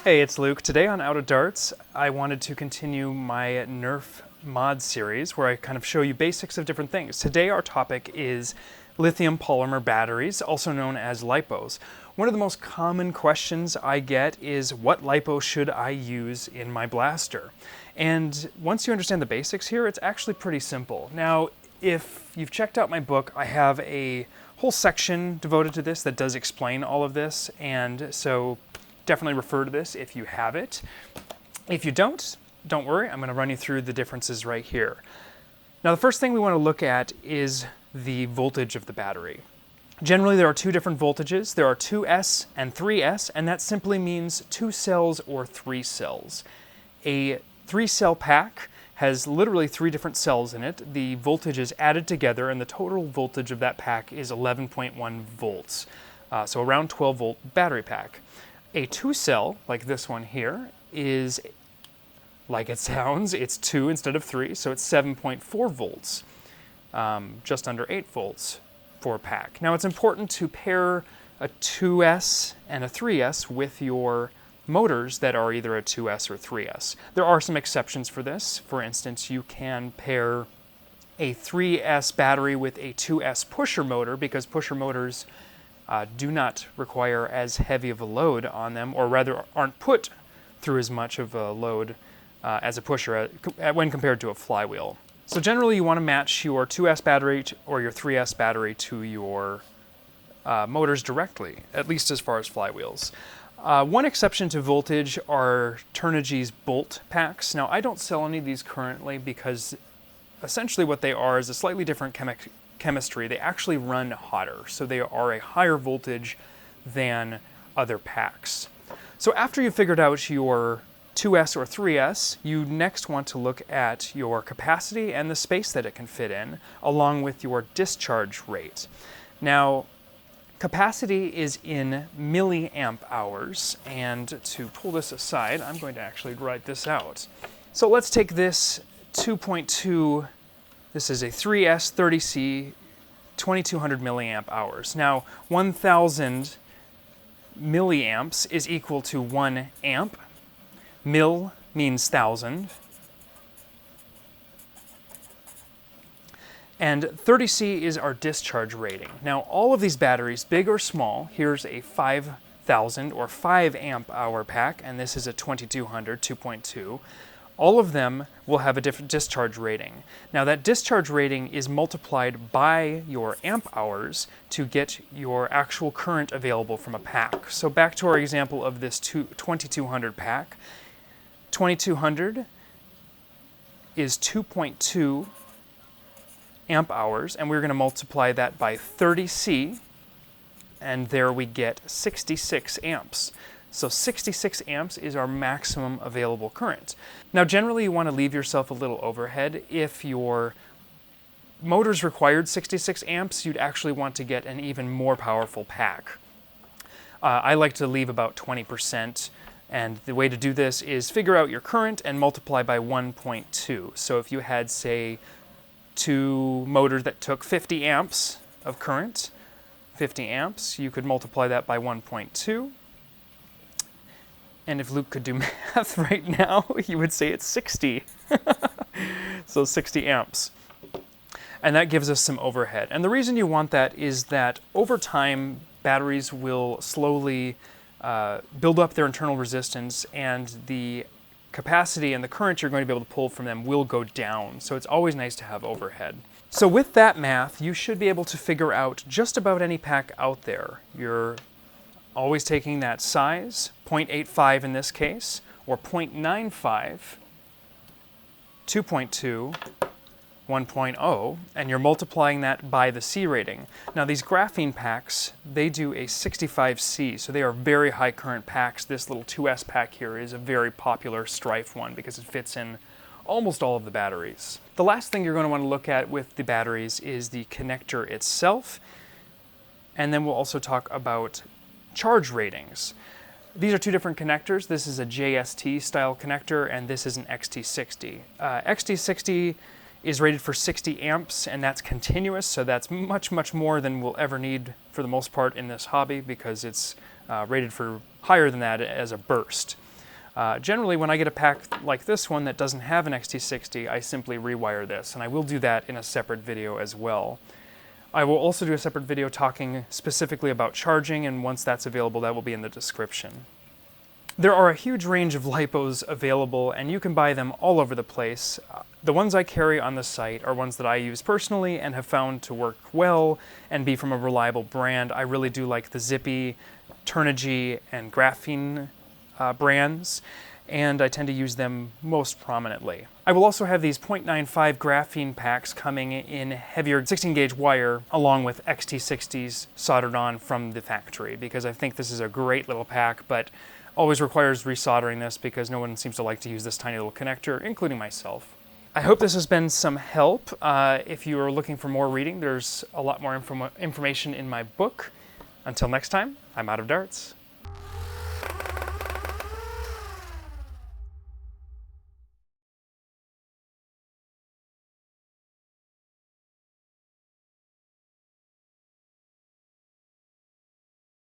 Hey, it's Luke. Today on Out of Darts, I wanted to continue my Nerf mod series where I kind of show you basics of different things. Today our topic is lithium polymer batteries, also known as LiPos. One of the most common questions I get is what LiPo should I use in my blaster? And once you understand the basics here, it's actually pretty simple. Now, if you've checked out my book, I have a whole section devoted to this that does explain all of this, and so definitely refer to this if you have it. If you don't worry, I'm going to run you through the differences right here. Now, the first thing we want to look at is the voltage of the battery. Generally, there are two different voltages. There are 2S and 3S, and that simply means 2 cells or 3 cells. A 3-cell pack has literally 3 different cells in it. The voltage is added together, and the total voltage of that pack is 11.1 volts. So around 12-volt battery pack. A 2-cell, like this one here, is, like it sounds, it's 2 instead of 3, so it's 7.4 volts, just under 8 volts for a pack. Now, it's important to pair a 2S and a 3S with your motors that are either a 2S or 3S. There are some exceptions for this. For instance, you can pair a 3S battery with a 2S pusher motor because pusher motors do not require as heavy of a load on them, or rather aren't put through as much of a load as a pusher when compared to a flywheel. So generally you want to match your 2S battery or your 3S battery to your motors directly, at least as far as flywheels. One exception to voltage are Turnigy's bolt packs. Now, I don't sell any of these currently because essentially what they are is a slightly different chemistry. They actually run hotter, so they are a higher voltage than other packs. So after you've figured out your 2S or 3S, you next want to look at your capacity and the space that it can fit in, along with your discharge rate. Now, capacity is in milliamp hours, and to pull this aside, I'm going to actually write this out. So let's take this 2.2, this is a 3S 30C, 2200 milliamp hours. Now, 1000 milliamps is equal to 1 amp. Mil means 1000. And 30C is our discharge rating. Now, all of these batteries, big or small, here's a 5000 or 5 amp hour pack, and this is a 2200 2.2. All of them will have a different discharge rating. Now, that discharge rating is multiplied by your amp hours to get your actual current available from a pack. So back to our example of this 2200 pack. 2200 is 2.2 amp hours, and we're going to multiply that by 30C, and there we get 66 amps. So 66 amps is our maximum available current. Now, generally you want to leave yourself a little overhead. If your motors required 66 amps, you'd actually want to get an even more powerful pack. I like to leave about 20%, and the way to do this is figure out your current and multiply by 1.2. So if you had, say, 2 motors that took 50 amps of current, 50 amps, you could multiply that by 1.2. And if Luke could do math right now, he would say it's 60. So 60 amps. And that gives us some overhead. And the reason you want that is that over time, batteries will slowly build up their internal resistance, and the capacity and the current you're going to be able to pull from them will go down. So it's always nice to have overhead. So with that math, you should be able to figure out just about any pack out there. You're always taking that size, 0.85 in this case, or 0.95, 2.2, 1.0, and you're multiplying that by the C rating. Now, these graphene packs, they do a 65C, so they are very high current packs. This little 2S pack here is a very popular Strife one because it fits in almost all of the batteries. The last thing you're going to want to look at with the batteries is the connector itself, and then we'll also talk about charge ratings. These are two different connectors. This is a JST style connector, and this is an XT60. XT60 is rated for 60 amps, and that's continuous, so that's much, much more than we'll ever need for the most part in this hobby because it's rated for higher than that as a burst. Generally, when I get a pack like this one that doesn't have an XT60, I simply rewire this, and I will do that in a separate video as well. I will also do a separate video talking specifically about charging, and once that's available, that will be in the description. There are a huge range of LiPOs available, and you can buy them all over the place. The ones I carry on the site are ones that I use personally and have found to work well and be from a reliable brand. I really do like the Zippy, Turnigy, and Graphene brands, and I tend to use them most prominently. I will also have these 0.95 graphene packs coming in heavier 16-gauge wire along with XT60s soldered on from the factory, because I think this is a great little pack, but always requires resoldering this because no one seems to like to use this tiny little connector, including myself. I hope this has been some help. If you are looking for more reading, there's a lot more information in my book. Until next time, I'm out of darts.